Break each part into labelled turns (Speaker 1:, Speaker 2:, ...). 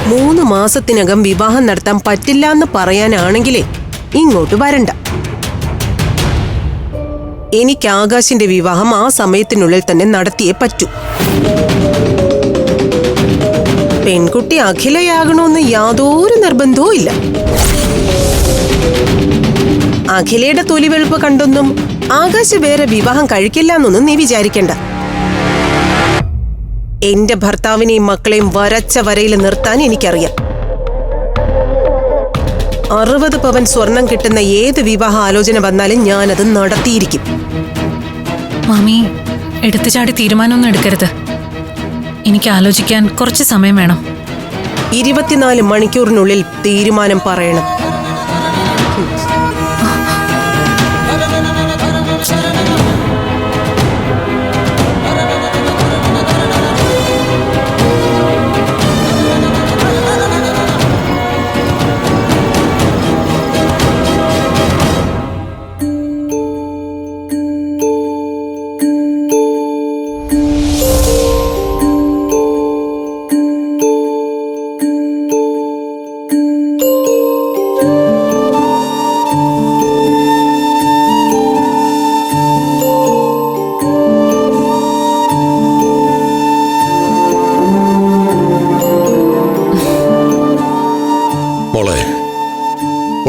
Speaker 1: 3 മാസത്തിനകം വിവാഹം നടത്താൻ പറ്റില്ല എന്ന് പറയാനാണെങ്കിലേ ഇങ്ങോട്ട് വരണ്ട. എനിക്ക് ആകാശിന്റെ വിവാഹം ആ സമയത്തിനുള്ളിൽ തന്നെ നടത്തിയേ പറ്റൂ. പെൺകുട്ടി അഖിലയാകണമെന്ന് യാതൊരു നിർബന്ധവും ഇല്ല. അഖിലയുടെ തൊലിവെളുപ്പ് കണ്ടൊന്നും ആകാശ് വേറെ വിവാഹം കഴിക്കില്ല എന്നൊന്നും നീ വിചാരിക്കണ്ട. എന്റെ ഭർത്താവിനെയും മക്കളെയും വരച്ച വരയിൽ നിർത്താൻ എനിക്കറിയാം. 60 പവൻ സ്വർണം കിട്ടുന്ന ഏത് വിവാഹ ആലോചന വന്നാലും ഞാനത് നടത്തിയിരിക്കും.
Speaker 2: മാമി, എടുത്തുചാടി തീരുമാനമൊന്നും എടുക്കരുത്. എനിക്ക് ആലോചിക്കാൻ കുറച്ച് സമയം വേണം.
Speaker 1: 24 മണിക്കൂറിനുള്ളിൽ തീരുമാനം പറയണം.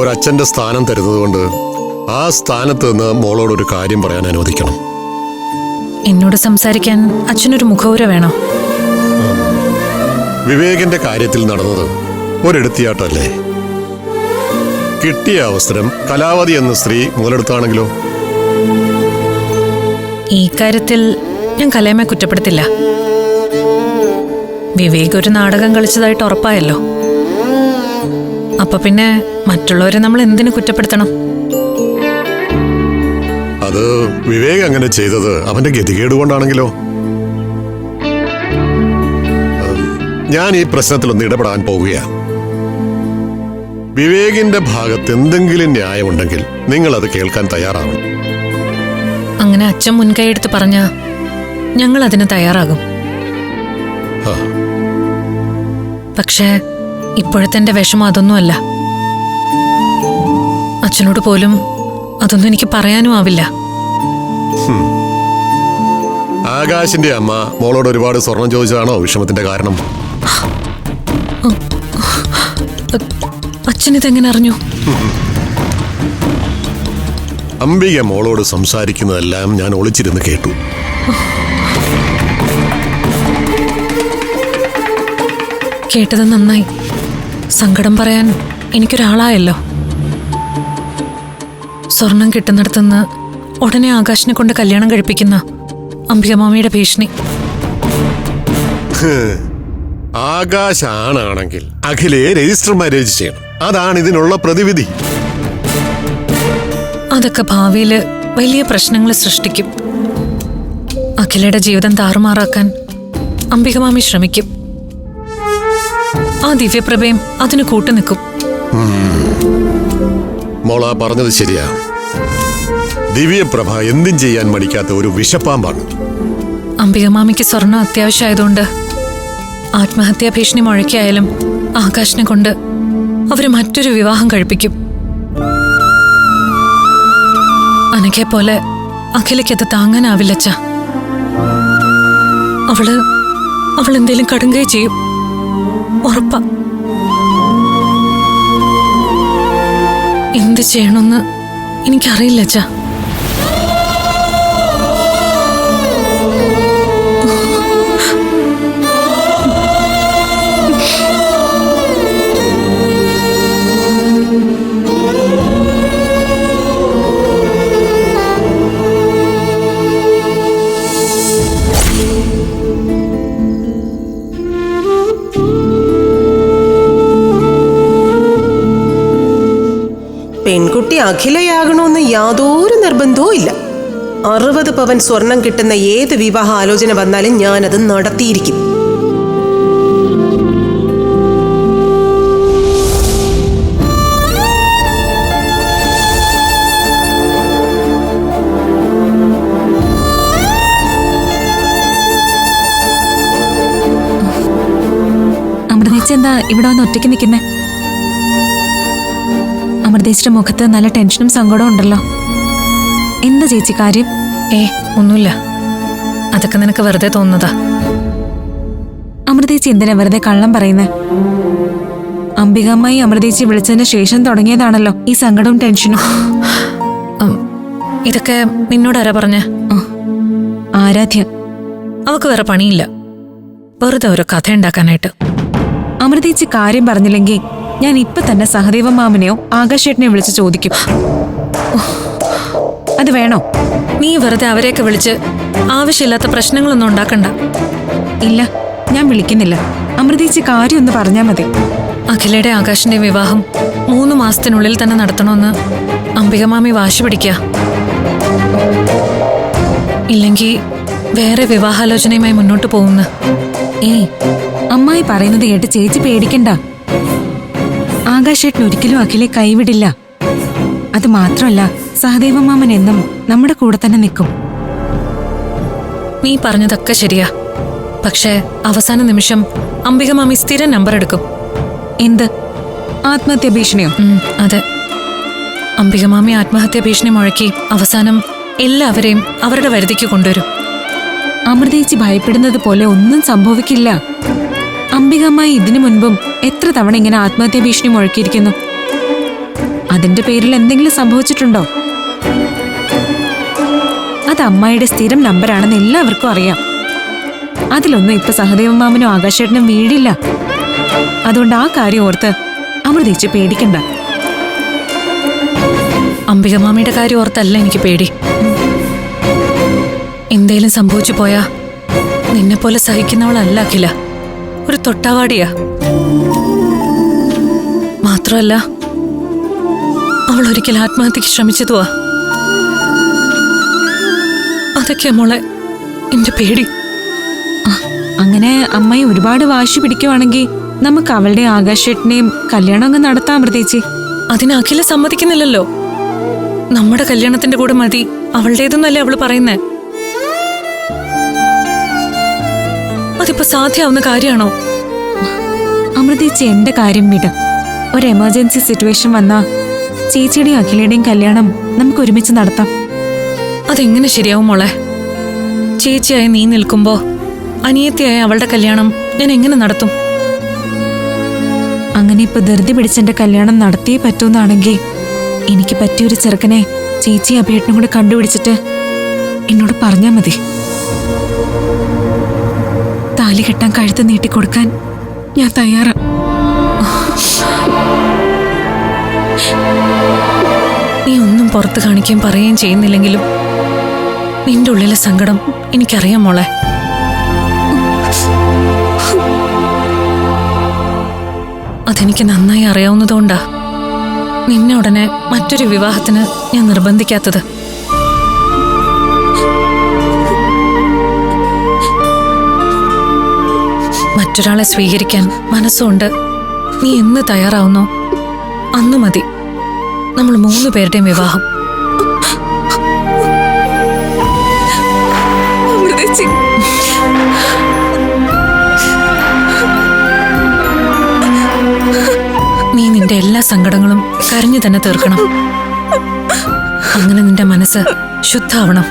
Speaker 3: ഒരച്ഛന്റെ സ്ഥാനം തരുന്നതുകൊണ്ട് ആ സ്ഥാനത്ത് നിന്ന് മോളോടൊരു കാര്യം പറയാൻ അനുവദിക്കണം.
Speaker 2: എന്നോട് സംസാരിക്കാൻ അച്ഛനൊരു മുഖവുര വേണോ?
Speaker 3: വിവേകിന്റെ കാര്യത്തിൽ നടന്നത് ഒരെടുത്തിയാട്ടല്ലേ? കിട്ടിയ അവസരം കലാവതി എന്ന സ്ത്രീ മുതലെടുത്താണെങ്കിലോ?
Speaker 2: ഈ കാര്യത്തിൽ ഞാൻ കലയമ്മയെ കുറ്റപ്പെടുത്തില്ല. വിവേക് ഒരു നാടകം കളിച്ചതായിട്ട് ഉറപ്പായല്ലോ. അപ്പൊ പിന്നെ മറ്റുള്ളവരെ നമ്മൾ എന്തിനു കുറ്റപ്പെടുത്തണം?
Speaker 3: അത് വിവേക് അങ്ങനെ ചെയ്തത് അവന്റെ ഗതികേട് കൊണ്ടാണെങ്കിലോ? ഞാൻ ഈ പ്രശ്നത്തിലൊന്ന് ഇടപെടാൻ പോവുകയാണ്. വിവേകിന്റെ ഭാഗത്ത് എന്തെങ്കിലും ന്യായമുണ്ടെങ്കിൽ നിങ്ങൾ അത് കേൾക്കാൻ തയ്യാറാവണം.
Speaker 2: അങ്ങനെ അച്ഛൻ മുൻകൈയെടുത്ത് പറഞ്ഞ ഞങ്ങൾ അതിന് തയ്യാറാകും. പക്ഷേ ഇപ്പോഴത്തെ എന്റെ വിഷമം അതൊന്നുമല്ല. അച്ഛനോട് പോലും അതൊന്നും എനിക്ക് പറയാനും ആവില്ല.
Speaker 3: ആകാശിന്റെ അമ്മ മോളോട് ഒരുപാട് സ്വർണം ചോദിച്ചതാണോ വിഷമത്തിന്റെ കാരണം?
Speaker 2: അച്ഛനിതെങ്ങനെ അറിഞ്ഞു?
Speaker 3: അംബിക മോളോട് സംസാരിക്കുന്നതെല്ലാം ഞാൻ ഒളിച്ചിരുന്ന് കേട്ടു.
Speaker 2: കേട്ടത് നന്നായി. സങ്കടം പറയാൻ എനിക്കൊരാളായല്ലോ. സ്വർണം കിട്ടുന്നിടത്തുനിന്ന് ഉടനെ ആകാശിനെ കൊണ്ട് കല്യാണം കഴിപ്പിക്കുന്ന അംബികമാമിയുടെ ഭീഷണി.
Speaker 3: ആകാശ് ആണാണെങ്കിൽ അഖിലയെ രജിസ്റ്റർ മാരേജ് ചെയ്യണം. അതാണ് ഇതിനുള്ള പ്രതിവിധി.
Speaker 2: അതൊക്കെ ഭാവിയിൽ വലിയ പ്രശ്നങ്ങൾ സൃഷ്ടിക്കും. അഖിലയുടെ ജീവിതം താറുമാറാക്കാൻ അംബികമാമി ശ്രമിക്കും. ആ ദിവ്യപ്രഭയും അതിന് കൂട്ടുനിൽക്കും.
Speaker 3: മോള പറഞ്ഞത് ശരിയാ. ദിവ്യപ്രഭ എന്തും ചെയ്യാൻ മടിക്കാത്ത ഒരു വിഷപ്പാമ്പാണ്.
Speaker 2: അംബികമാമിക്ക് സ്വർണം അത്യാവശ്യമായതുകൊണ്ട് ആത്മഹത്യാ ഭീഷണി മുഴക്കിയായാലും ആകാശിനെ കൊണ്ട് അവര് മറ്റൊരു വിവാഹം കഴിപ്പിക്കും. അനഘയെ പോലെ അഖിലയ്ക്കത് താങ്ങാനാവില്ലച്ച. അവളെന്തേലും കടുങ്കൈ ചെയ്യും, ഉറപ്പാ. എന്ത് ചെയ്യണമെന്ന് എനിക്കറിയില്ല അച്ഛാ.
Speaker 1: പെൺകുട്ടി അഖിലയാകണമെന്ന് യാതൊരു നിർബന്ധവും ഇല്ല. 60 പവൻ സ്വർണം കിട്ടുന്ന ഏത് വിവാഹ ആലോചന വന്നാലും ഞാനത് നടത്തിയിരിക്കും.
Speaker 4: ചേച്ചി എന്താ ഇവിടെ വന്ന് ഒറ്റയ്ക്ക് നിൽക്കുന്നേ? അമൃതേച്ചിയുടെ മുഖത്ത് നല്ല ടെൻഷനും സങ്കടവും ഉണ്ടല്ലോ. എന്താ ചേച്ചി കാര്യം?
Speaker 2: ഒന്നുമില്ല. അതൊക്കെ നിനക്ക് വെറുതെ തോന്നുന്നതാ.
Speaker 4: അമൃതേച്ചി എന്തിനാ വെറുതെ കള്ളം പറയുന്നേ? അംബികാമ്മായി അമൃതേച്ചി വിളിച്ചതിന് ശേഷം തുടങ്ങിയതാണല്ലോ ഈ സങ്കടവും ടെൻഷനും.
Speaker 2: ഇതൊക്കെ നിന്നോട് ആരാ പറഞ്ഞേ?
Speaker 4: ആരാധ്യ.
Speaker 2: അവക്ക് വേറെ പണിയില്ല, വെറുതെ ഒരു കഥ ഉണ്ടാക്കാനായിട്ട്.
Speaker 4: അമൃതേച്ചി കാര്യം പറഞ്ഞില്ലെങ്കിൽ ഞാൻ ഇപ്പൊ തന്നെ സഹദേവ മാമനെയോ ആകാശേട്ടനെയോ വിളിച്ച് ചോദിക്കും. അത് വേണോ?
Speaker 2: നീ വെറുതെ അവരെയൊക്കെ വിളിച്ച് ആവശ്യമില്ലാത്ത പ്രശ്നങ്ങളൊന്നും ഉണ്ടാക്കണ്ട.
Speaker 4: ഇല്ല, ഞാൻ വിളിക്കുന്നില്ല. അമൃതേച്ചി കാര്യം ഒന്ന് പറഞ്ഞാൽ മതി.
Speaker 2: അഖിലയുടെ ആകാശിന്റെ വിവാഹം 3 മാസത്തിനുള്ളിൽ തന്നെ നടത്തണമെന്ന് അംബികമാമി വാശി പിടിക്കുക. ഇല്ലെങ്കിൽ വേറെ വിവാഹാലോചനയുമായി മുന്നോട്ട് പോകുന്നു.
Speaker 4: അമ്മായി പറയുന്നത് കേട്ട് ചേച്ചി പേടിക്കണ്ട. ആകാശേട്ടൻ ഒരിക്കലും അഖിലെ കൈവിടില്ല. അത് മാത്രമല്ല, സഹദേവ മാമൻ എന്നും നമ്മുടെ കൂടെ തന്നെ നിൽക്കും.
Speaker 2: നീ പറഞ്ഞതൊക്കെ ശരിയാ. പക്ഷേ അവസാന നിമിഷം അംബികമാമി സ്ഥിരം നമ്പർ എടുക്കും.
Speaker 4: എന്ത്? ആത്മഹത്യാ ഭീഷണിയോ?
Speaker 2: അതെ. അംബികമാമി ആത്മഹത്യാ ഭീഷണി മുഴക്കി അവസാനം എല്ലാവരെയും അവരുടെ വരുതിക്ക് കൊണ്ടുവരും.
Speaker 4: അമൃതേച്ചി ഭയപ്പെടുന്നത് പോലെ ഒന്നും സംഭവിക്കില്ല. അംബികമ്മായി ഇതിനു മുൻപും എത്ര തവണ ഇങ്ങനെ ആത്മഹത്യാ ഭീഷണി മുഴക്കിയിരിക്കുന്നു. അതിന്റെ പേരിൽ എന്തെങ്കിലും സംഭവിച്ചിട്ടുണ്ടോ? അത് അമ്മായിയുടെ സ്ഥിരം നമ്പറാണെന്ന് എല്ലാവർക്കും അറിയാം. അതിലൊന്നും ഇപ്പൊ സഹദേവ മാമനും ആകാശേട്ടനും വീഴില്ല. അതുകൊണ്ട് ആ കാര്യം ഓർത്ത് അമൃതേച്ചി പേടിക്കണ്ട.
Speaker 2: അംബികമാമിയുടെ കാര്യം ഓർത്തല്ല എനിക്ക് പേടി. എന്തേലും സംഭവിച്ചു പോയാ നിന്നെപ്പോലെ സഹിക്കുന്നവളല്ല അഖില. ഒരു തൊട്ടാവാടിയാ. മാത്രമല്ല, അവൾ ഒരിക്കൽ ആത്മഹത്യക്ക് ശ്രമിച്ചതുവാ. അതൊക്കെയാ മോളെ എന്റെ പേടി.
Speaker 4: അങ്ങനെ അമ്മായി ഒരുപാട് വാശി പിടിക്കുവാണെങ്കിൽ നമുക്ക് അവളുടെ ആകാശേട്ടനെയും കല്യാണം അങ്ങ് നടത്താം അമൃതേച്ചി.
Speaker 2: അതിന് അഖില സമ്മതിക്കുന്നില്ലല്ലോ. നമ്മുടെ കല്യാണത്തിന്റെ കൂടെ മതി അവളുടേതെന്നല്ലേ അവള് പറയുന്നേ. അതിപ്പോ സാധ്യമാവുന്ന കാര്യമാണോ?
Speaker 4: അമൃതേച്ചി എന്റെ കാര്യം വിട്. ഒരു എമർജൻസി സിറ്റുവേഷൻ വന്നാ ചേച്ചിയുടെയും അഖിലയുടെയും കല്യാണം നമുക്ക് ഒരുമിച്ച് നടത്താം.
Speaker 2: അതെങ്ങനെ ശരിയാവും മോളെ? ചേച്ചിയായി നീ നിൽക്കുമ്പോ അനിയത്തിയായ അവളുടെ കല്യാണം ഞാൻ എങ്ങനെ നടത്തും?
Speaker 4: അങ്ങനെ ഇപ്പൊ ധൃതി പിടിച്ചെന്റെ കല്യാണം നടത്തിയേ പറ്റൂന്നാണെങ്കിൽ എനിക്ക് പറ്റിയൊരു ചെറുക്കനെ ചേച്ചി അഭിയേട്ടനും കൂടെ കണ്ടുപിടിച്ചിട്ട് എന്നോട് പറഞ്ഞാ മതി. താലി കെട്ടാൻ കഴുത്ത് നീട്ടിക്കൊടുക്കാൻ ഞാൻ തയ്യാറാ.
Speaker 2: നീ ഒന്നും പുറത്ത് കാണിക്കുകയും പറയുകയും ചെയ്യുന്നില്ലെങ്കിലും നിന്റെ ഉള്ളിലെ സങ്കടം എനിക്കറിയാം മോളെ. അതെനിക്ക് നന്നായി അറിയാവുന്നതുകൊണ്ടാ നിന്നെ ഉടനെ മറ്റൊരു വിവാഹത്തിന് ഞാൻ നിർബന്ധിക്കാത്തത്. മറ്റൊരാളെ സ്വീകരിക്കാൻ മനസ്സുകൊണ്ട് നീ എന്ന് തയ്യാറാവുന്നോ അന്നു മതി നമ്മൾ 3 പേരുടെയും വിവാഹം. നീ നിന്റെ എല്ലാ സങ്കടങ്ങളും കരഞ്ഞു തന്നെ തീർക്കണം. അങ്ങനെ നിന്റെ മനസ്സ് ശുദ്ധാവണം.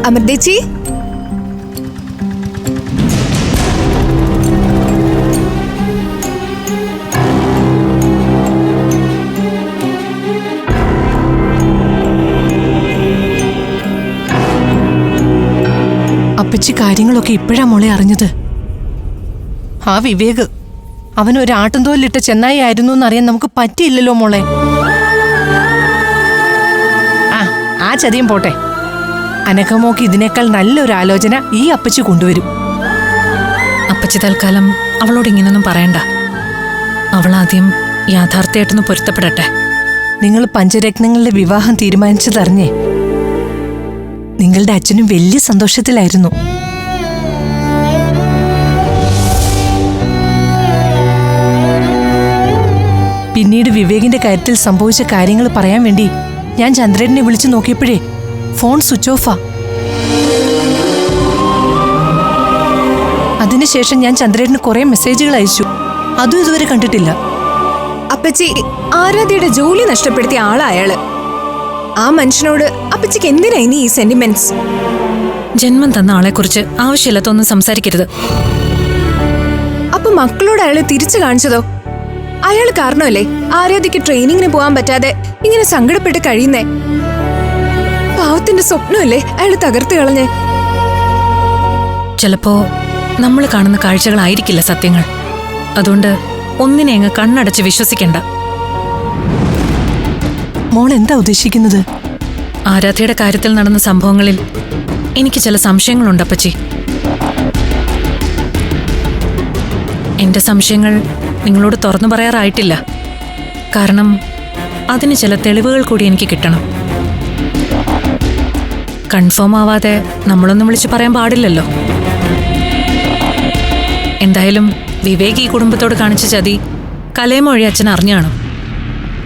Speaker 5: അമൃതേച്ചി,
Speaker 1: അപ്പച്ചി കാര്യങ്ങളൊക്കെ ഇപ്പോഴാ മോളെ അറിഞ്ഞത്. ആ വിവേക് അവൻ ഒരു ആട്ടുംതോലിട്ട ചെന്നായി ആയിരുന്നു എന്നറിയാൻ നമുക്ക് പറ്റിയില്ലല്ലോ മോളെ.
Speaker 5: ആ
Speaker 6: ചതിയും പോട്ടെ. അനക്കമോക്ക് ഇതിനേക്കാൾ നല്ലൊരു ആലോചന ഈ അപ്പച്ചി കൊണ്ടുവരും.
Speaker 2: അപ്പച്ചി തൽക്കാലം അവളോട് ഇങ്ങനൊന്നും പറയണ്ട. അവളാദ്യം യാഥാർത്ഥ്യമായിട്ടൊന്ന് പൊരുത്തപ്പെടട്ടെ.
Speaker 6: നിങ്ങൾ പഞ്ചരത്നങ്ങളുടെ വിവാഹം തീരുമാനിച്ചതറിഞ്ഞേ നിങ്ങളുടെ അച്ഛനും വലിയ സന്തോഷത്തിലായിരുന്നു. പിന്നീട് വിവേകിന്റെ കാര്യത്തിൽ സംഭവിച്ച കാര്യങ്ങൾ പറയാൻ വേണ്ടി ഞാൻ ചന്ദ്രനെ വിളിച്ചു നോക്കിയപ്പോഴേ ഫോൺ സ്വിച്ച് ഓഫാ. അതിനുശേഷം ഞാൻ ചന്ദ്രന് കുറെ മെസ്സേജുകൾ അയച്ചു. അതും ഇതുവരെ കണ്ടിട്ടില്ല.
Speaker 5: അപ്പച്ചി ആരാധ്യയുടെ ജോലി നഷ്ടപ്പെടുത്തിയ ആളാ അയാള്. ആ മനുഷ്യനോട് അപ്പച്ചിക്ക് എന്തിനാ ഇനി ഈ സെന്റിമെന്റ്സ്?
Speaker 2: ജന്മം തന്ന ആളെക്കുറിച്ച് ആവശ്യമില്ലാത്തൊന്നും സംസാരിക്കരുത്.
Speaker 5: അപ്പൊ മക്കളോട് അയാള് തിരിച്ചു കാണിച്ചതോ? അയാൾ കാരണമല്ലേ ആരാധ്യക്ക് ട്രെയിനിങ്ങിന് പോകാൻ പറ്റാതെ ഇങ്ങനെ സങ്കടപ്പെട്ട് കഴിയുന്നേ. പാവത്തിന്റെ സ്വപ്നമല്ലേ അയാൾ തകർത്ത് കളഞ്ഞേ.
Speaker 2: ചിലപ്പോ നമ്മൾ കാണുന്ന കാഴ്ചകളായിരിക്കില്ല സത്യങ്ങൾ. അതുകൊണ്ട് ഒന്നിനെ അങ്ങ് കണ്ണടച്ച് വിശ്വസിക്കണ്ട.
Speaker 6: മോൾ എന്താ ഉദ്ദേശിക്കുന്നത്?
Speaker 2: ആരാധ്യയുടെ കാര്യത്തിൽ നടന്ന സംഭവങ്ങളിൽ എനിക്ക് ചില സംശയങ്ങളുണ്ട് അപ്പച്ചി. എന്റെ സംശയങ്ങൾ നിങ്ങളോട് തുറന്നു പറയാറായിട്ടില്ല. കാരണം അതിന് ചില തെളിവുകൾ കൂടി എനിക്ക് കിട്ടണം. കൺഫേം ആവാതെ നമ്മളൊന്നും വിളിച്ച് പറയാൻ പാടില്ലല്ലോ. എന്തായാലും വിവേക് ഈ കുടുംബത്തോട് കാണിച്ച ചതി കലയമൊഴി അച്ഛൻ അറിഞ്ഞാണ്.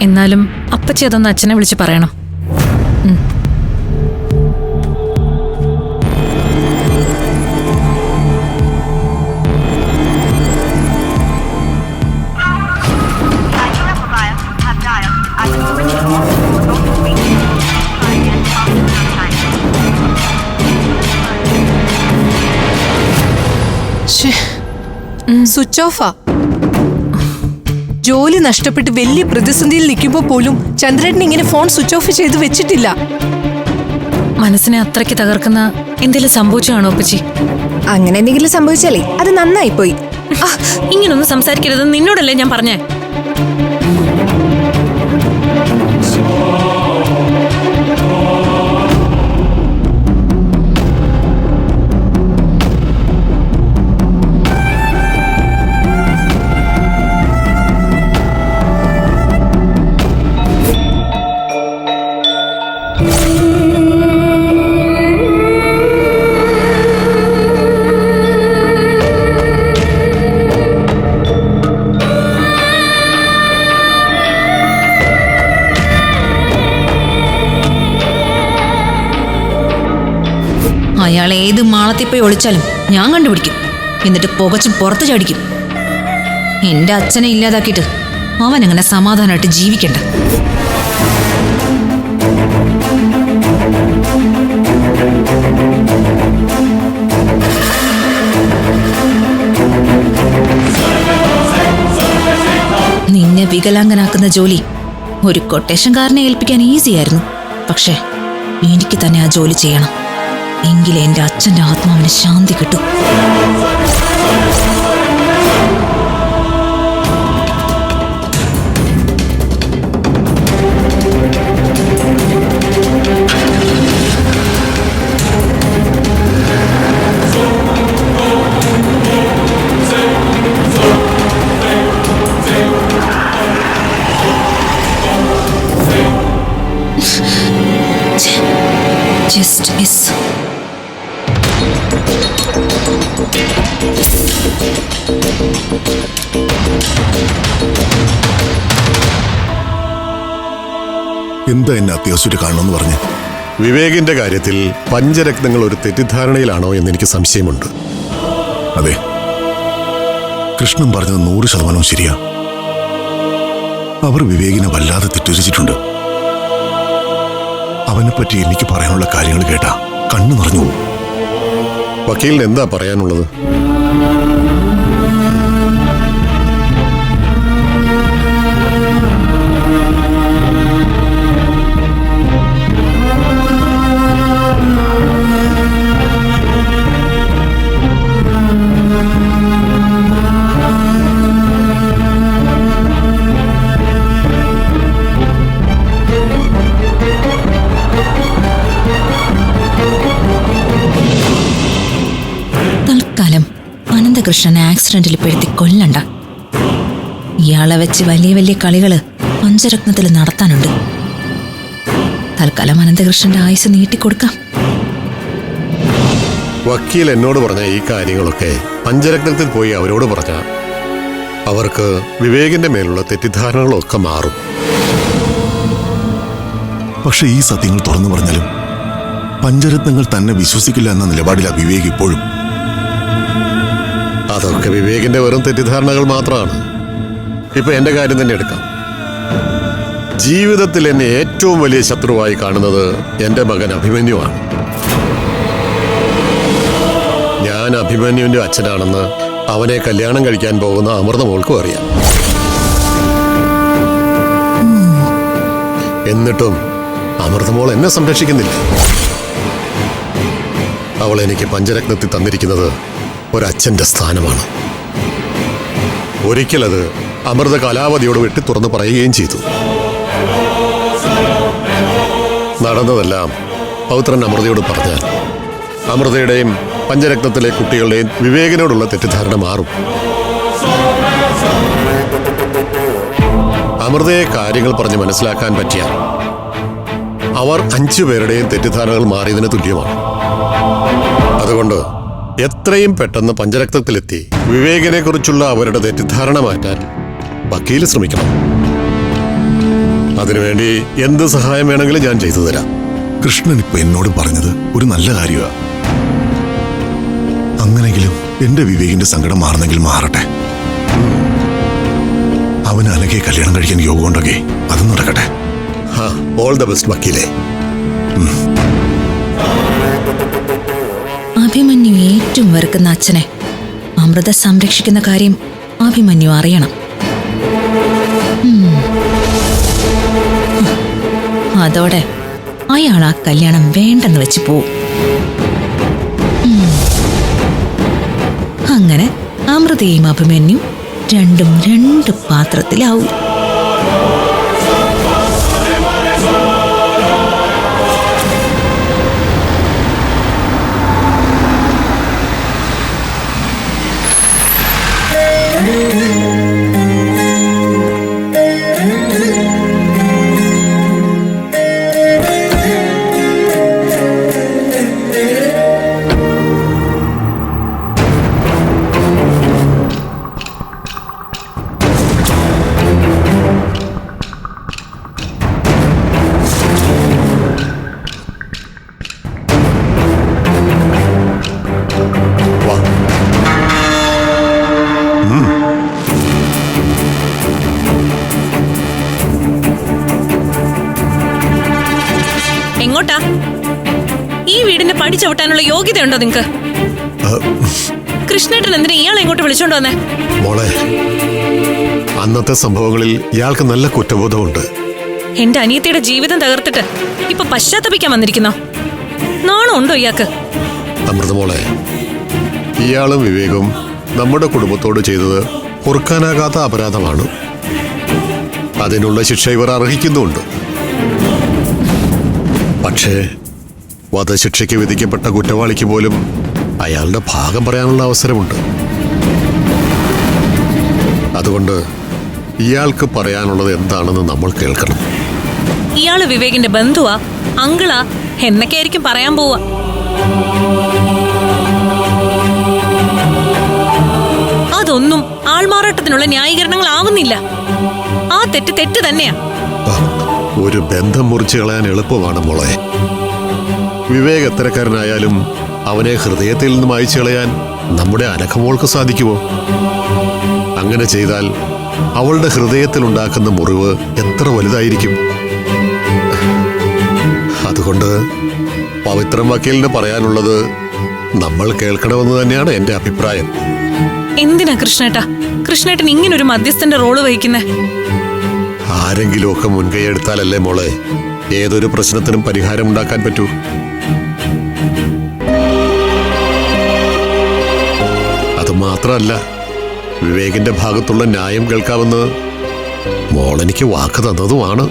Speaker 2: എന്നാലും അപ്പച്ചി അതൊന്ന് അച്ഛനെ വിളിച്ച് പറയണം.
Speaker 6: സ്വിച്ച് ഓഫാ. ജോലി നഷ്ടപ്പെട്ട് വലിയ പ്രതിസന്ധിയിൽ നിൽക്കുമ്പോൾ പോലും ചന്ദ്രൻ ഇങ്ങനെ ഫോൺ സ്വിച്ച് ഓഫ് ചെയ്ത് വെച്ചിട്ടില്ല.
Speaker 2: മനസ്സിനെ അത്രയ്ക്ക് തകർക്കുന്ന എന്തെങ്കിലും സംഭവിച്ചാണോ അപ്പച്ചി?
Speaker 5: അങ്ങനെ എന്തെങ്കിലും സംഭവിച്ചാലേ അത് നന്നായിപ്പോയി.
Speaker 2: ഇങ്ങനൊന്നും സംസാരിക്കരുത്. നിന്നോടല്ലേ ഞാൻ പറഞ്ഞേ.
Speaker 7: അയാൾ ഏത് മാളത്തിൽ പോയി ഒളിച്ചാലും ഞാൻ കണ്ടുപിടിക്കും. എന്നിട്ട് പുകച്ചും പുറത്ത് ചാടിക്കും. എന്റെ അച്ഛനെ ഇല്ലാതാക്കിയിട്ട് അവൻ അങ്ങനെ സമാധാനമായിട്ട് ജീവിക്കണ്ട. നിന്നെ വികലാംഗനാക്കുന്ന ജോലി ഒരു കൊട്ടേഷൻകാരനെ ഏൽപ്പിക്കാൻ ഈസിയായിരുന്നു. പക്ഷേ എനിക്ക് തന്നെ ആ ജോലി ചെയ്യണം. എങ്കിലേ എന്റെ അച്ഛന്റെ ആത്മാവിന് ശാന്തി കിട്ടും. Just miss.
Speaker 3: എന്താ എന്നെ അത്യാവശ്യമായിട്ട് കാണണമെന്ന് പറഞ്ഞു? വിവേകിന്റെ കാര്യത്തിൽ പഞ്ചരത്നങ്ങൾ ഒരു തെറ്റിദ്ധാരണയിലാണോ എന്ന് എനിക്ക് സംശയമുണ്ട്.
Speaker 8: അതെ, കൃഷ്ണൻ പറഞ്ഞത് 100% ശരിയാ. അവർ വിവേകിനെ വല്ലാതെ തെറ്റിദ്ധരിച്ചിട്ടുണ്ട്. അവനെപ്പറ്റി എനിക്ക് പറയാനുള്ള കാര്യങ്ങൾ കേട്ടാ കണ്ണു നിറഞ്ഞു പോകും.
Speaker 3: വക്കീലിന് എന്താ പറയാനുള്ളത്?
Speaker 7: അനന്തകൃഷ്ണനെ ആക്സിഡന്റിൽ പെടുത്തി കൊല്ലണ്ട. ഇയാളെ വെച്ച് വലിയ വലിയ കളികള് പഞ്ചരത്നത്തിൽ നടത്താനുണ്ട്. തൽക്കാലം അനന്തകൃഷ്ണന്റെ ആയുസ് നീട്ടിക്കൊടുക്കാം.
Speaker 3: വക്കീൽ എന്നോട് പറഞ്ഞ ഈ കാര്യങ്ങളൊക്കെ പഞ്ചരത്നത്തിൽ പോയി അവരോട് പറഞ്ഞ അവർക്ക് വിവേകിന്റെ മേലുള്ള തെറ്റിദ്ധാരണകളൊക്കെ മാറും.
Speaker 8: പക്ഷെ ഈ സത്യങ്ങൾ തുറന്നു പറഞ്ഞാലും പഞ്ചരത്നങ്ങൾ തന്നെ വിശ്വസിക്കില്ല എന്ന നിലപാടിലാണ് വിവേക് ഇപ്പോഴും.
Speaker 3: അതൊക്കെ വിവേകിന്റെ വെറും തെറ്റിദ്ധാരണകൾ മാത്രമാണ്. ഇപ്പൊ എന്റെ കാര്യം തന്നെ എടുക്കാം. ജീവിതത്തിൽ എന്നെ ഏറ്റവും വലിയ ശത്രുവായി കാണുന്നത് എന്റെ മകൻ അഭിമന്യുവാണ്. ഞാൻ അഭിമന്യുവിന്റെ അച്ഛനാണെന്ന് അവനെ കല്യാണം കഴിക്കാൻ പോകുന്ന അമൃതമോൾക്കും അറിയാം. എന്നിട്ടും അമൃതമോൾ എന്നെ സംരക്ഷിക്കുന്നില്ല. അവൾ എനിക്ക് പഞ്ചരത്നത്തിൽ തന്നിരിക്കുന്നത് ഒരച്ഛന്റെ സ്ഥാനമാണ്. ഒരിക്കലത് അമൃത കലാവതിയോട് വെട്ടി തുറന്നു പറയുകയും ചെയ്തു. നടന്നതെല്ലാം പൗത്രൻ അമൃതയോട് പറഞ്ഞാൽ അമൃതയുടെയും പഞ്ചരത്നത്തിലെ കുട്ടികളുടെയും വിവേകിനോടുള്ള തെറ്റിദ്ധാരണ മാറും. അമൃതയെ കാര്യങ്ങൾ പറഞ്ഞ് മനസ്സിലാക്കാൻ പറ്റിയാൽ അവർ 5 പേരുടെയും തെറ്റിദ്ധാരണകൾ മാറിയതിന് തുല്യമാണ്. അതുകൊണ്ട് എത്രയും പെട്ടെന്ന് പഞ്ചരക്തത്തിലെത്തി വിവേകിനെ കുറിച്ചുള്ള അവരുടെ തെറ്റിദ്ധാരണ മാറ്റാൻ വക്കീൽ ശ്രമിക്കണം. അതിനുവേണ്ടി എന്ത് സഹായം വേണമെങ്കിലും ഞാൻ ചെയ്തു തരാം.
Speaker 8: കൃഷ്ണൻ ഇപ്പൊ എന്നോട് പറഞ്ഞത് ഒരു നല്ല കാര്യമാണ്. അങ്ങനെങ്കിലും എന്റെ വിവേകിന്റെ സങ്കടം മാറുന്നെങ്കിൽ മാറട്ടെ. അവന് അനഘയെ കല്യാണം കഴിക്കാൻ യോഗമുണ്ടൊക്കെ അത് നടക്കട്ടെ.
Speaker 3: ഓൾ ദ ബെസ്റ്റ് വക്കീലേ.
Speaker 7: അഭിമന്യു ഏറ്റവും വെറുക്കുന്ന അച്ഛനെ അമൃത സംരക്ഷിക്കുന്ന കാര്യം അഭിമന്യു അറിയണം. അതോടെ അയാൾ ആ കല്യാണം വേണ്ടെന്ന് വെച്ച് പോവും. അങ്ങനെ അമൃതയും അഭിമന്യു രണ്ടും 2 പാത്രത്തിലാവും.
Speaker 2: എങ്ങോട്ടാ? ഈ വീടിന്റെ പടി ചവിട്ടാനുള്ള യോഗ്യതയുണ്ടോ നിങ്ങക്ക്? കൃഷ്ണേട്ടൻ എന്തിനാ ഇയാളെ എങ്ങോട്ട് വിളിച്ചോണ്ട് വന്നേ?
Speaker 3: മോളെ, അന്നത്തെ സംഭവങ്ങളിൽ ഇയാൾക്ക് നല്ല കുറ്റബോധമുണ്ട്.
Speaker 2: എന്റെ അനിയത്തിയുടെ ജീവിതം തകർത്തിട്ട് ഇപ്പൊ പശ്ചാത്തപിക്കാൻ വന്നിരിക്കുന്നോ? നാണം ഉണ്ടോ ഇയാൾക്ക്?
Speaker 3: അമൃതമോളെ, ഇയാളും വിവേകും നമ്മുടെ കുടുംബത്തോട് ചെയ്തത് പൊറുക്കാനാകാത്ത അപരാധമാണ്. അതിനുള്ള ശിക്ഷ ഇവർ അർഹിക്കുന്നുണ്ട്. പക്ഷേ വധശിക്ഷയ്ക്ക് വിധിക്കപ്പെട്ട കുറ്റവാളിക്ക് പോലും അയാളുടെ ഭാഗം പറയാനുള്ള അവസരമുണ്ട്. അതുകൊണ്ട് ഇയാൾക്ക് പറയാനുള്ളത് എന്താണെന്ന് നമ്മൾ കേൾക്കണം.
Speaker 2: ഇയാള് വിവേകിന്റെ ബന്ധുവാ, അങ്കിളാ എന്നൊക്കെ ആയിരിക്കും പറയാൻ പോവാ. അതൊന്നും ആൾമാറാട്ടത്തിനുള്ള ന്യായീകരണങ്ങളാവുന്നില്ല. ആ തെറ്റ് തന്നെയാ.
Speaker 3: ഒരു ബന്ധം മുറിച്ചു കളയാൻ എളുപ്പമാണ് മോളെ. വിവേക് എത്തരക്കാരനായാലും അവനെ ഹൃദയത്തിൽ നിന്നും അയച്ചു കളയാൻ നമ്മുടെ അനഘമോൾക്ക് സാധിക്കുമോ? അങ്ങനെ ചെയ്താൽ അവളുടെ ഹൃദയത്തിൽ ഉണ്ടാക്കുന്ന മുറിവ് എത്ര വലുതായിരിക്കും. അതുകൊണ്ട് പവിത്രൻ വക്കീലിന് പറയാനുള്ളത് നമ്മൾ കേൾക്കണമെന്ന് തന്നെയാണ് എന്റെ അഭിപ്രായം.
Speaker 2: എന്തിനാ കൃഷ്ണേട്ടൻ ഇങ്ങനൊരു മധ്യസ്ഥന്റെ റോള് വഹിക്കുന്നേ?
Speaker 3: ആരെങ്കിലുമൊക്കെ മുൻകൈ എടുത്താലല്ലേ മോളെ ഏതൊരു പ്രശ്നത്തിനും പരിഹാരം ഉണ്ടാക്കാൻ പറ്റൂ. അതുമാത്രമല്ല, വിവേകിന്റെ ഭാഗത്തുള്ള ന്യായം കേൾക്കാമെന്ന് മോളെനിക്ക് വാക്ക് തന്നതുമാണ്.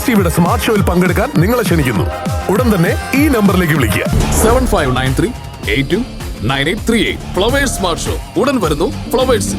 Speaker 9: ഫ്ലവേഴ്സ് ടിവിയുടെ സ്മാർട്ട് ഷോയിൽ പങ്കെടുക്കാൻ നിങ്ങളെ ക്ഷണിക്കുന്നു. ഉടൻ തന്നെ ഈ നമ്പറിലേക്ക് വിളിക്കുക.
Speaker 10: 7593829838. ഫ്ലവേഴ്സ് സ്മാർട്ട് ഷോ ഉടൻ വരുന്നു ഫ്ലവേഴ്സ്.